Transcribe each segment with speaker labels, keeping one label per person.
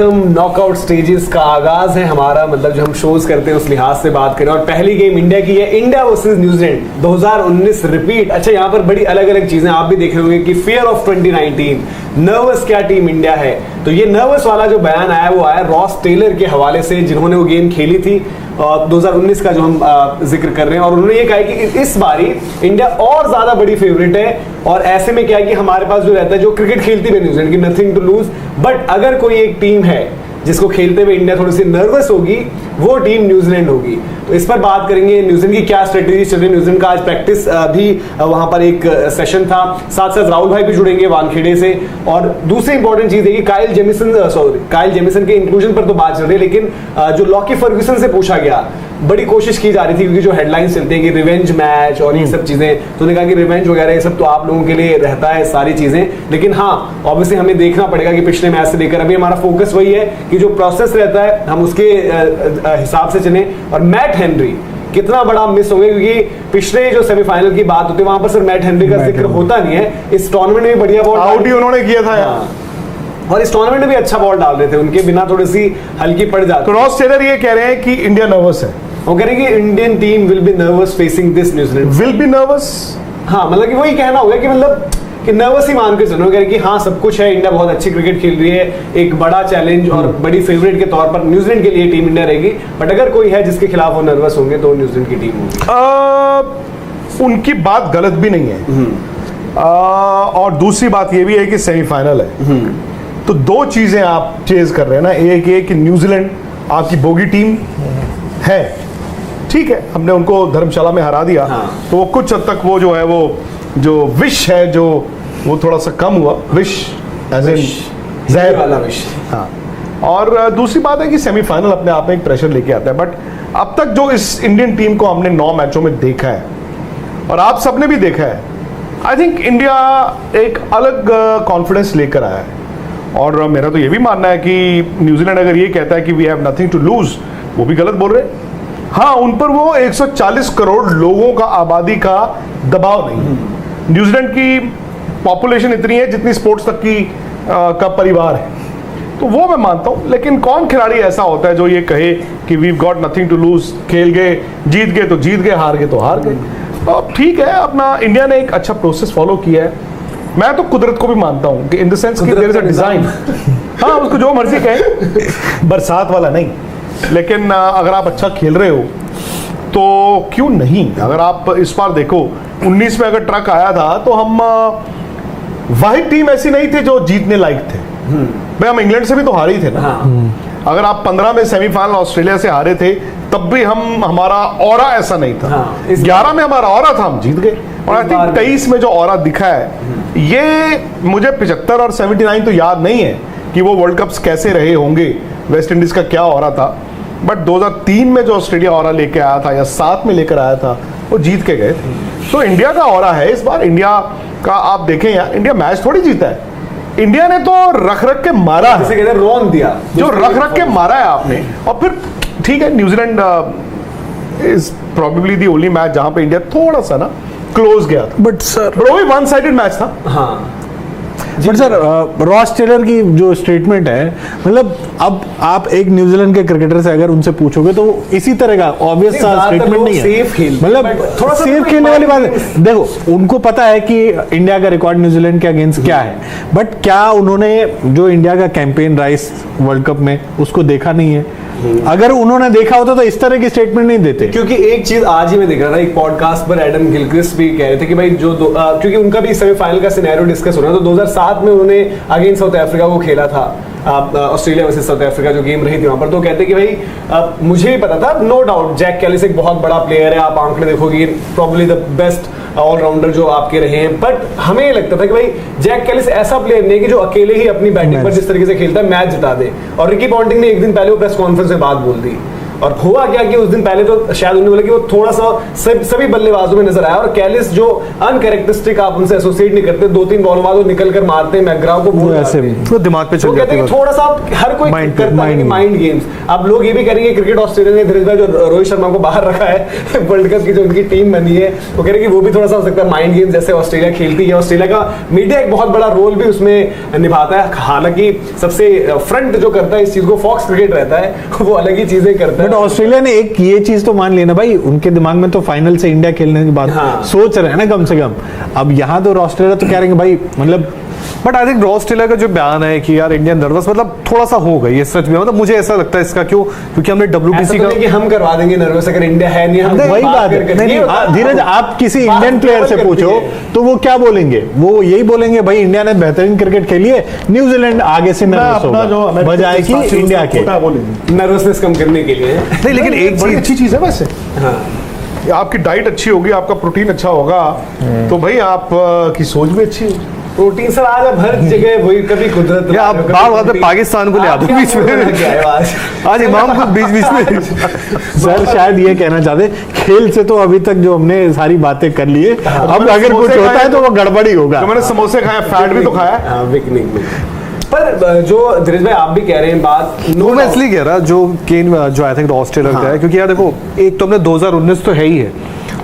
Speaker 1: हम knockout stages का आगाज है हमारा, मतलब जो हम शोज करते हैं उस लिहाज से बात करें। और पहली गेम इंडिया की है, इंडिया वर्सेस न्यूजीलैंड 2019 रिपीट। अच्छा, यहाँ पर बड़ी अलग अलग चीजें आप भी देख रहे होंगे कि फियर ऑफ 2019, नर्वस क्या टीम इंडिया है। तो ये नर्वस वाला जो बयान आया वो आया रॉस टेलर के हवाले से, जिन्होंने वो गेम खेली थी 2019 का जो हम जिक्र कर रहे हैं। और उन्होंने ये कहा कि इस बारी इंडिया और ज्यादा बड़ी फेवरेट है, और ऐसे में क्या है कि हमारे पास जो रहता है, जो क्रिकेट खेलती है न्यूजीलैंड की, नथिंग टू लूज, बट अगर कोई एक टीम है जिसको खेलते हुए इंडिया थोड़ी सी नर्वस होगी, वो टीम न्यूजीलैंड होगी। तो इस पर बात करेंगे, न्यूजीलैंड की क्या स्ट्रेटेजी चल रही है। न्यूजीलैंड का आज प्रैक्टिस भी वहां पर एक सेशन था, साथ साथ राहुल भाई भी जुड़ेंगे वानखेड़े से। और दूसरी इंपॉर्टेंट चीज है कि काइल जेमिसन के इंक्लूजन पर तो बात चल रही है, लेकिन जो लॉकी फर्ग्यूसन से पूछा गया, बड़ी कोशिश की जा रही थी, क्योंकि जो हेडलाइंस चलते हैं कि रिवेंज मैच और ये सब चीजें, तो उन्होंने कहा कि रिवेंज वगैरह ये सब तो आप लोगों के लिए रहता है सारी चीजें, लेकिन हाँ ऑब्वियसली हमें देखना पड़ेगा कि पिछले मैच से लेकर अभी हमारा फोकस वही है कि जो प्रोसेस रहता है हम उसके हिसाब से चलें। और मैट हेनरी कितना बड़ा मिस होंगे, क्योंकि पिछले जो सेमीफाइनल की बात होती है वहां पर सिर्फ मैट हेनरी का जिक्र होता नहीं है। इस टूर्नामेंट में बढ़िया बॉल
Speaker 2: आउट ही उन्होंने किया था
Speaker 1: और इस टूर्नामेंट में भी अच्छा बॉल डाल रहे थे, उनके बिना थोड़ी सी हल्की पड़ जाती।
Speaker 2: तो रॉस टेलर ये कह रहे हैं कि इंडिया नर्वस है,
Speaker 1: वो कह रहे हैं कि Indian team will be nervous facing this New Zealand.
Speaker 2: Will be nervous,
Speaker 1: हाँ, मतलब कि वही कहना होगा कि मतलब कि नर्वस ही मान के चलो, कह रहे कि हाँ सब कुछ है, इंडिया बहुत अच्छी क्रिकेट खेल रही है, एक बड़ा चैलेंज और बड़ी फेवरेट के तौर पर न्यूजीलैंड के लिए टीम इंडिया रहेगी, बट अगर कोई है जिसके खिलाफ वो नर्वस होंगे तो न्यूजीलैंड की टीम होगी।
Speaker 2: उनकी बात गलत भी नहीं है। और दूसरी बात ये भी है कि सेमीफाइनल है, तो दो चीजें आप चेज कर रहे हैं ना। एक ये कि न्यूजीलैंड आपकी बोगी टीम है, ठीक है, हमने उनको धर्मशाला में हरा दिया,
Speaker 1: हाँ।
Speaker 2: तो वो कुछ हद तक वो जो है वो जो विश है जो वो थोड़ा सा कम हुआ, विश एज इन जहर
Speaker 1: वाला विश।
Speaker 2: हाँ। और दूसरी बात है कि सेमीफाइनल अपने आप में एक प्रेशर लेके आता है, बट अब तक जो इस इंडियन टीम को हमने 9 मैचों में देखा है और आप सबने भी देखा है, आई थिंक इंडिया एक अलग कॉन्फिडेंस लेकर आया है। और मेरा तो ये भी मानना है कि न्यूजीलैंड अगर ये कहता है कि we have nothing to lose, वो भी गलत बोल रहे हैं। हाँ, उन पर वो 140 करोड़ लोगों का आबादी का दबाव नहीं। न्यूजीलैंड की पॉपुलेशन इतनी है जितनी स्पोर्ट्स तक की का परिवार है, तो वो मैं मानता हूँ। लेकिन कौन खिलाड़ी ऐसा होता है जो ये कहे कि we got nothing to lose, खेल गए, जीत गए तो जीत गए, हार गए तो हार गए। तो ठीक है, अपना इंडिया ने एक अच्छा प्रोसेस फॉलो किया है। मैं तो कुदरत को भी मानता हूँ कि इन द सेंस कि देयर इज अ डिजाइन। हाँ, उसको जो मर्जी कहें, बरसात वाला नहीं, लेकिन अगर आप अच्छा खेल रहे हो तो क्यों नहीं। अगर आप इस बार देखो 19 में अगर ट्रक आया था तो हम वाहिद टीम ऐसी नहीं थी जो जीतने लायक थे भाई, हम इंग्लैंड से भी तो हारे ही थे ना। अगर आप 15 में सेमीफाइनल ऑस्ट्रेलिया से हारे थे तब भी हमारा ऑरा ऐसा नहीं था। 11 में हमारा ऑरा था, हम जीत गए। और आई थिंक 23 में जो ऑरा दिखा है, ये मुझे 75 और 79 तो याद नहीं है कि वो वर्ल्ड कप्स कैसे रहे होंगे, वेस्ट इंडीज का क्या ऑरा था, बट 2003 में जो ऑस्ट्रेलिया ऑरा लेके आया था या 7 में लेकर आया था, वो जीत के गए थे। तो इंडिया का ऑरा है इस बार। इंडिया का आप देखें यार, इंडिया मैच थोड़ी जीता है, इंडिया ने तो रख रख के मारा है,
Speaker 1: जैसे कहते हैं रोन दिया,
Speaker 2: जो रख रख के मारा है आपने। और फिर ठीक है, New Zealand is probably the only match जहां पे इंडिया थोड़ा सा ना क्लोज गया था,
Speaker 3: बट सर
Speaker 2: वो भी वन साइडेड मैच था।
Speaker 1: हाँ,
Speaker 3: बट सर रॉस टेलर की जो स्टेटमेंट है, मतलब अब आप एक न्यूजीलैंड के क्रिकेटर से अगर उनसे पूछोगे तो इसी तरह का ऑब्वियस सा स्टेटमेंट नहीं है, मतलब थोड़ा सेफ खेलने वाली बात है। देखो, उनको पता है कि इंडिया का रिकॉर्ड न्यूजीलैंड के अगेंस्ट क्या है, बट क्या उन्होंने जो इंडिया का कैंपेन राइस वर्ल्ड कप में उसको देखा नहीं है? अगर उन्होंने देखा होता तो इस तरह की स्टेटमेंट नहीं देते।
Speaker 1: क्योंकि एक चीज आज ही मैं देख रहा था, एक पॉडकास्ट पर एडम गिलक्रिस्ट भी कह रहे थे कि भाई जो क्योंकि उनका भी सेमीफाइनल का सिनेरियो डिस्कस हो रहा था। 2007 में उन्होंने अगेंस्ट साउथ अफ्रीका को खेला था, ऑस्ट्रेलिया वर्सेस साउथ अफ्रीका जो गेम रही थी वहां पर। तो कहते कि भाई मुझे भी पता था, नो डाउट जैक कैलिस एक बहुत बड़ा प्लेयर है, आप आंकड़े देखोगे प्रॉब्ली द बेस्ट ऑलराउंडर जो आपके रहे हैं, बट हमें ये लगता था कि भाई जैक कैलिस ऐसा प्लेयर नहीं है कि जो अकेले ही अपनी बैटिंग पर जिस तरीके से खेलता है मैच जिता दे। और रिकी पॉन्टिंग ने एक दिन पहले वो प्रेस कॉन्फ्रेंस में बात बोल दी, और हुआ क्या कि उस दिन पहले तो शायद उन्होंने बोला कि वो थोड़ा सा सभी बल्लेबाजों में नजर आया, और कैलिस जो अनकैरेक्टरिस्टिक आप उनसे एसोसिएट नहीं करते, 2-3 बॉल बाद वो निकल कर मारते हैं, मैकग्राव को बोल
Speaker 3: ऐसे
Speaker 2: तो दिमाग पे चल जाती है
Speaker 1: थोड़ा सा। हर कोई करता है माइंड गेम्स। अब लोग ये भी करेंगे क्रिकेट ऑस्ट्रेलिया ने धीरे धीरे जो रोहित शर्मा को बाहर रखा है वर्ल्ड कप की जो उनकी टीम बनी है, वो कह रहे हैं कि वो भी थोड़ा सा हो सकता है माइंड गेम जैसे ऑस्ट्रेलिया खेलती है। ऑस्ट्रेलिया का मीडिया एक बहुत बड़ा रोल भी उसमें निभाता है, हालांकि सबसे फ्रंट जो करता है इस चीज को फॉक्स क्रिकेट रहता है, वो अलग ही चीजें करता है।
Speaker 3: बट ऑस्ट्रेलिया ने एक ये चीज तो मान लेना भाई, उनके दिमाग में तो फाइनल से इंडिया खेलने की बात सोच रहे हैं ना कम से कम। अब यहाँ तो ऑस्ट्रेलिया तो कह रहे हैं भाई, मतलब
Speaker 2: बट आई थिंक ऑस्ट्रेलिया का जो बयान है कि यार इंडिया नर्वस, मतलब थोड़ा सा हो गई है सच में, मतलब मुझे ऐसा लगता है इसका क्यों, क्योंकि हमने WTC का
Speaker 1: कि हम करवा देंगे नर्वस अगर इंडिया है नहीं, हम
Speaker 3: वही बात है। धीरज आप किसी इंडियन प्लेयर से पूछो तो वो क्या बोलेंगे, वो यही बोलेंगे भाई इंडिया ने बेहतरीन क्रिकेट खेली है, न्यूजीलैंड आगे से नर्वस होगा बजाय कि इंडिया के
Speaker 1: नर्वसनेस कम करने के लिए।
Speaker 2: नहीं, लेकिन एक बड़ी अच्छी चीज है वैसे, आपकी डाइट अच्छी होगी, आपका प्रोटीन अच्छा होगा, तो भाई आप की सोच भी अच्छी होगी।
Speaker 1: प्रोटीन सर आज अब हर जगह वही, कभी कुदरत
Speaker 2: आप बार पाकिस्तान को ले आते बीच में, आज इमाम को बीच में।
Speaker 3: सर शायद ये कहना चाहते, खेल से तो अभी तक जो हमने सारी बातें कर ली है, अब अगर कुछ होता है तो वो गड़बड़ी होगा।
Speaker 2: मैंने समोसे खाए, फैट भी तो खाया।
Speaker 1: पर जो धीरज भाई आप भी कह रहे हैं बात,
Speaker 2: वो मैं इसलिए कह रहा जो केन जो आई थिंक ऑस्ट्रेलिया का है, क्योंकि यार देखो एक तो हमने 2019 तो है ही है,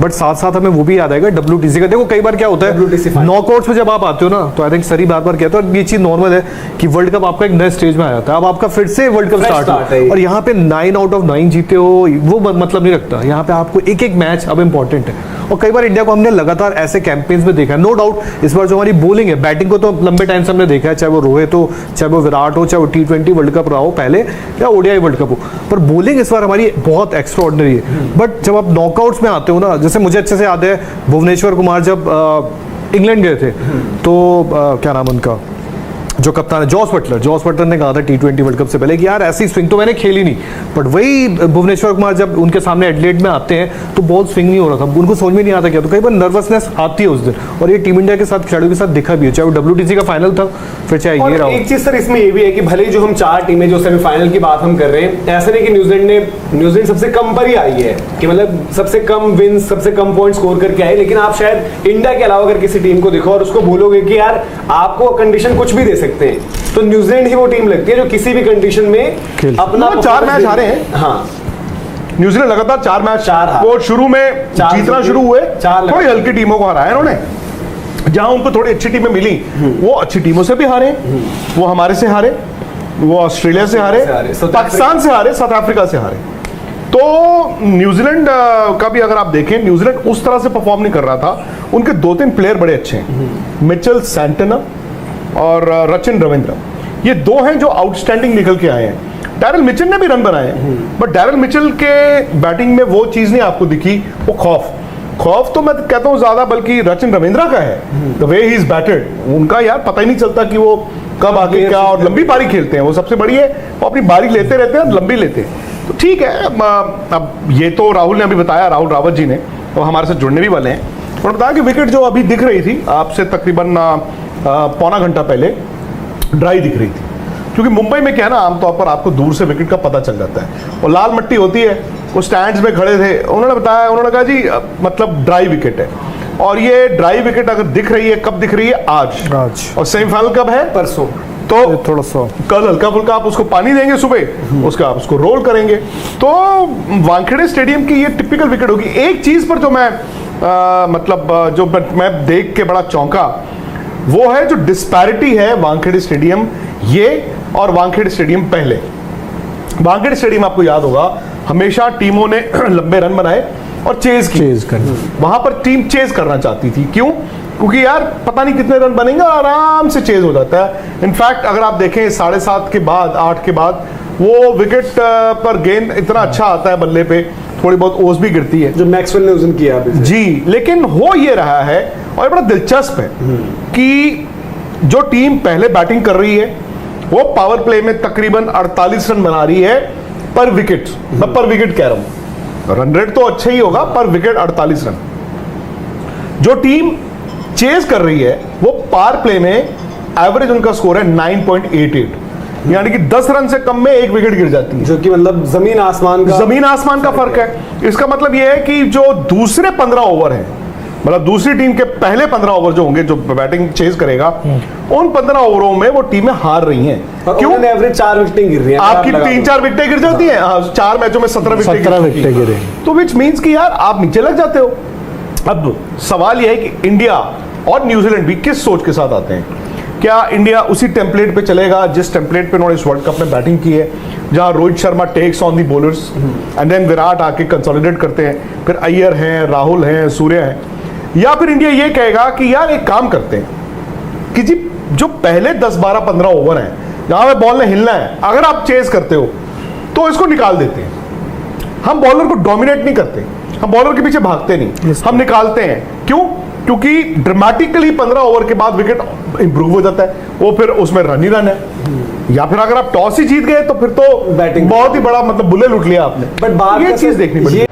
Speaker 2: बट साथ साथ हमें वो भी याद आएगा WTC का। देखो कई बार क्या होता है नॉकआउट्स में जब आप आते हो ना, तो आई थिंक सरी बार बार कहते हो ये चीज नॉर्मल है कि वर्ल्ड कप आपका एक नए स्टेज में आ जाता है, अब आपका फिर से वर्ल्ड कप स्टार्ट हो, और यहाँ पे 9 आउट ऑफ 9 जीते हो वो मतलब नहीं रखता, यहाँ पे आपको एक एक मैच अब इंपॉर्टेंट है। और कई बार इंडिया को हमने लगातार ऐसे कैंपेन्स में देखा है, नो डाउट इस बार जो हमारी बॉलिंग है, बैटिंग को तो लंबे टाइम से हमने देखा है, चाहे वो रोहित हो, चाहे वो विराट हो, चाहे वो T20 वर्ल्ड कप रहा हो पहले या ODI वर्ल्ड कप हो, पर बॉलिंग इस बार हमारी बहुत एक्स्ट्रा ऑर्डिनरी है। बट जब आप नॉकआउट्स में आते हो ना, जैसे मुझे अच्छे से याद है भुवनेश्वर कुमार जब इंग्लैंड गए थे, तो क्या नाम उनका जो कप्तान है, जॉस बटलर ने कहा था T20 वर्ल्ड कप से पहले कि यार ऐसी स्विंग तो मैंने खेली नहीं, बट वही भुवनेश्वर कुमार जब उनके सामने एडलेड में आते हैं तो बहुत स्विंग नहीं हो रहा था, उनको समझ में नहीं आता क्या, तो कई बार नर्वसनेस आती है उस दिन, और ये टीम इंडिया के साथ खिलाड़ियों के साथ दिखा भी है, चाहे वो WTC का फाइनल था फिर चाहे ये रहा।
Speaker 1: एक चीज सर इसमें ये भी है कि भले जो हम 4 टीमें जो सेमीफाइनल की बात हम कर रहे हैं, ऐसा नहीं कि न्यूजीलैंड सबसे कम पर ही आई है, कि मतलब सबसे कम विन, सबसे कम पॉइंट स्कोर करके आई, लेकिन आप शायद इंडिया के अलावा अगर किसी टीम को देखो और उसको बोलोगे कि यार आपको कंडीशन कुछ भी दे सकते हैं, तो न्यूजीलैंड ही वो टीम लगती है जो किसी भी कंडीशन में अपना
Speaker 2: 4 मैच हारे हैं।
Speaker 1: हाँ,
Speaker 2: न्यूजीलैंड लगातार 4 मैच, वो शुरू में जीतना शुरू हुए, थोड़ी हल्की टीमों को हराया उन्होंने, जहां उनको थोड़ी अच्छी टीमें मिली वो अच्छी टीमों से भी हारे, वो हमारे से हारे, वो ऑस्ट्रेलिया से हारे, पाकिस्तान से हारे, साउथ अफ्रीका से हारे। तो न्यूजीलैंड का भी अगर आप देखें, न्यूजीलैंड उस तरह से परफॉर्म नहीं कर रहा था, उनके 2-3 प्लेयर बड़े अच्छे हैं, मिचेल सैंटनर और रचिन रविंद्र, ये 2 हैं जो आउटस्टैंडिंग निकल के आए हैं। डैरल मिचेल ने भी रन बनाए, बट डैरल मिचेल के बैटिंग में वो चीज नहीं आपको दिखी, वो खौफ तो मैं कहता हूं ज्यादा बल्कि रचिन रविंद्र का है, the way he is batted, उनका यार पता ही नहीं चलता कि वो कब आगे क्या, और लंबी पारी खेलते हैं, वो सबसे बड़ी है, वो अपनी बारी लेते रहते हैं, लंबी लेते हैं, तो ठीक है। अब ये तो राहुल ने अभी बताया, राहुल रावत जी ने, तो हमारे साथ जुड़ने भी वाले हैं, उन्होंने बताया कि विकेट जो अभी दिख रही थी आपसे तकरीबन पौना घंटा पहले ड्राई दिख रही थी, क्योंकि मुंबई में क्या है ना, आमतौर पर आपको दूर से विकेट का पता चल जाता है, और लाल मट्टी होती है, वो स्टैंड्स में खड़े थे, उन्होंने बताया, उन्होंने कहा जी मतलब ड्राई विकेट है, और ये ड्राई विकेट अगर दिख रही है, कब दिख रही है, आज, और सेमीफाइनल कब है,
Speaker 1: परसों,
Speaker 2: तो थोड़ा सा कल हल्का फुल्का आप उसको पानी देंगे सुबह, उसका आप उसको रोल करेंगे, तो वानखेड़े स्टेडियम की ये टिपिकल विकेट होगी। एक चीज पर जो मैं मतलब जो मैं देख के बड़ा चौंका, वो है जो डिस्पैरिटी है वानखेड़े स्टेडियम ये और वानखेड़े स्टेडियम पहले। वानखेड़े स्टेडियम आपको याद होगा, हमेशा टीमों ने लंबे रन बनाए और चेज करना, वहां पर टीम चेज करना चाहती थी, क्यों? क्योंकि यार पता नहीं कितने रन बनेंगे, आराम से चेज हो जाता है। इनफैक्ट अगर आप देखें 7:30 के बाद, 8 के बाद वो विकेट पर गेंद इतना अच्छा आता है बल्ले पे, थोड़ी बहुत ओस भी गिरती है,
Speaker 1: जो मैक्सवेल ने उस दिन किया
Speaker 2: जी। लेकिन हो ये रहा है, और बड़ा दिलचस्प है कि जो टीम पहले बैटिंग कर रही है वो पावर प्ले में तकरीबन 48 रन बना रही है पर विकेट, मैं पर विकेट कह रहा हूं, रन रेट तो अच्छा ही होगा, पर विकेट 48 रन। जो टीम चेज कर रही है वो पावर प्ले में एवरेज उनका स्कोर है 9.88, यानी कि 10 रन से कम में 1 विकेट गिर जाती है,
Speaker 1: जो कि मतलब जमीन आसमान का
Speaker 2: फर्क है। इसका मतलब यह है कि जो दूसरे 15 ओवर हैं, मतलब दूसरी टीम के पहले 15 ओवर जो होंगे, जो बैटिंग चेज करेगा, उन 15 ओवरों में वो टीमें हार रही हैं।
Speaker 1: क्यों? एवरेज 4 विकेटें गिर रही हैं,
Speaker 2: आपकी 3-4 विकेटें गिर जाती हैं। 4 मैचों में 17 विकेटें
Speaker 3: गिरे,
Speaker 2: तो विच मींस कि यार आप नीचे लग जाते हो। अब सवाल यह है कि इंडिया और न्यूजीलैंड भी किस सोच के साथ आते हैं। क्या इंडिया उसी टेम्पलेट पे चलेगा जिस टेम्पलेट पे उन्होंने इस वर्ल्ड कप में बैटिंग की है, जहां Rohit Sharma takes on the bowlers and then Virat आके कंसोलिडेट करते हैं, फिर अय्यर हैं, राहुल हैं, सूर्य हैं, या फिर इंडिया ये कहेगा कि यार एक काम करते हैं कि जी जो पहले 10, 12, 15 ओवर हैं जहां पे बॉल ने हिलना है, अगर आप चेज करते हो तो इसको निकाल देते हैं। हम बॉलर को डोमिनेट नहीं करते, हम बॉलर के पीछे भागते नहीं, हम निकालते हैं। क्यों? क्योंकि ड्रामेटिकली 15 ओवर के बाद विकेट इंप्रूव हो जाता है, वो फिर उसमें रन ही रन है। या फिर अगर आप टॉस ही जीत गए तो फिर तो बैटिंग बहुत ही बड़ा मतलब बुल्ले लूट लिया आपने। बट ये चीज देखनी पड़ेगी।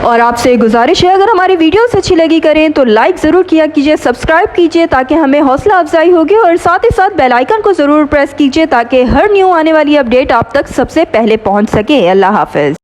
Speaker 4: और आपसे गुजारिश है, अगर हमारी वीडियोस अच्छी लगी करें तो लाइक ज़रूर किया कीजिए, सब्सक्राइब कीजिए ताकि हमें हौसला अफजाई होगी, और साथ ही साथ बेल आइकन को ज़रूर प्रेस कीजिए ताकि हर न्यू आने वाली अपडेट आप तक सबसे पहले पहुंच सके। अल्लाह हाफ़िज़।